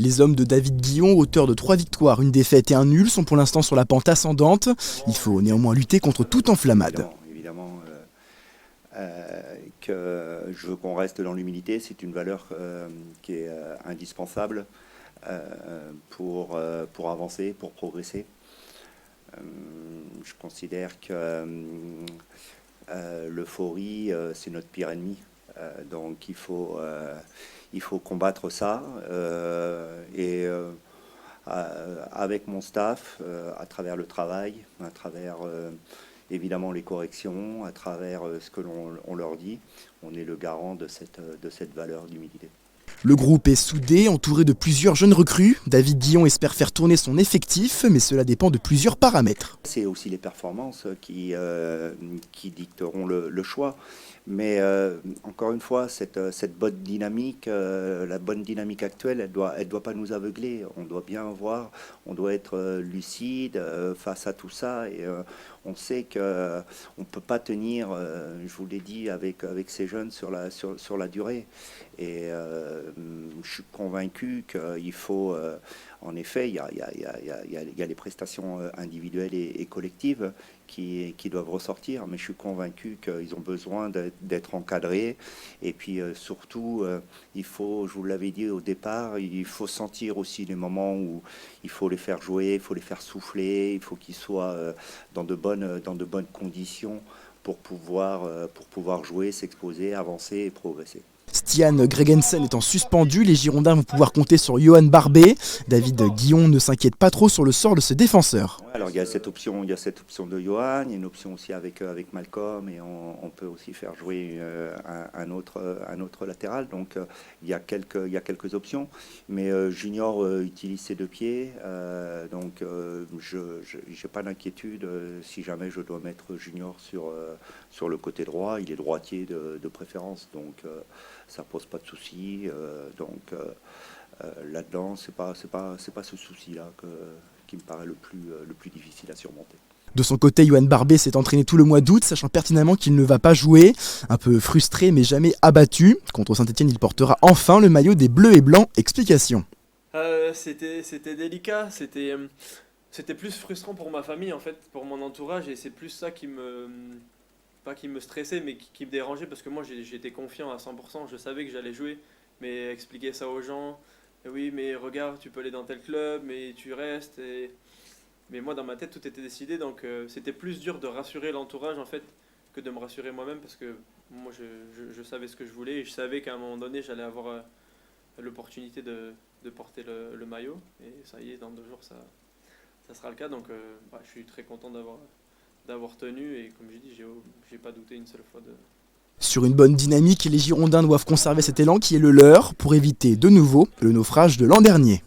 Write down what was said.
Les hommes de David Guillon, auteur de 3 victoires, 1 défaite et 1 nul, sont pour l'instant sur la pente ascendante. Il faut néanmoins lutter contre toute enflammade. Évidemment que je veux qu'on reste dans l'humilité, c'est une valeur qui est indispensable pour avancer, pour progresser. Je considère que l'euphorie, c'est notre pire ennemi. Donc il faut combattre ça. Avec mon staff, à travers le travail, à travers évidemment les corrections, à travers ce que l'on leur dit, on est le garant de cette valeur d'humilité. Le groupe est soudé, entouré de plusieurs jeunes recrues. David Guillon espère faire tourner son effectif, mais cela dépend de plusieurs paramètres. C'est aussi les performances qui dicteront le choix. Mais encore une fois, cette bonne dynamique, la bonne dynamique actuelle, elle doit pas nous aveugler. On doit bien voir, on doit être lucide face à tout ça. Et on sait qu'on ne peut pas tenir, je vous l'ai dit, avec ces jeunes sur la durée. Et je suis convaincu qu'il faut, en effet, il y a les prestations individuelles et collectives qui doivent ressortir, mais je suis convaincu qu'ils ont besoin d'être encadrés. Et puis surtout, il faut, je vous l'avais dit au départ, il faut sentir aussi les moments où il faut les faire jouer, il faut les faire souffler, il faut qu'ils soient dans de bonnes conditions pour pouvoir jouer, s'exposer, avancer et progresser. Stian Gregensen étant suspendu, les Girondins vont pouvoir compter sur Johan Barbet. David Guillon ne s'inquiète pas trop sur le sort de ce défenseur. Alors il y a cette option de Johan, il y a une option aussi avec Malcolm, et on peut aussi faire jouer un autre latéral. Donc il y a quelques options, mais Junior utilise ses 2 pieds, donc je n'ai pas d'inquiétude si jamais je dois mettre Junior sur le côté droit. Il est droitier de préférence, donc ça pose pas de souci. Là-dedans, c'est pas ce souci-là qui me paraît le plus difficile à surmonter. De son côté, Johan Barbet s'est entraîné tout le mois d'août, sachant pertinemment qu'il ne va pas jouer. Un peu frustré mais jamais abattu. Contre Saint-Etienne, il portera enfin le maillot des Bleus et Blancs. Explication. C'était délicat, c'était plus frustrant pour ma famille en fait, pour mon entourage, et c'est plus ça qui me stressait, mais qui me dérangeait, parce que moi j'étais confiant à 100%, je savais que j'allais jouer, mais expliquer ça aux gens, oui mais regarde, tu peux aller dans tel club, mais tu restes, mais moi dans ma tête tout était décidé, donc c'était plus dur de rassurer l'entourage en fait que de me rassurer moi-même, parce que moi je savais ce que je voulais, et je savais qu'à un moment donné j'allais avoir l'opportunité de porter le maillot, et ça y est, dans 2 jours ça sera le cas, donc je suis très content d'avoir tenu, et comme j'ai dit, j'ai pas douté une seule fois de... Sur une bonne dynamique, les Girondins doivent conserver cet élan qui est le leur pour éviter de nouveau le naufrage de l'an dernier.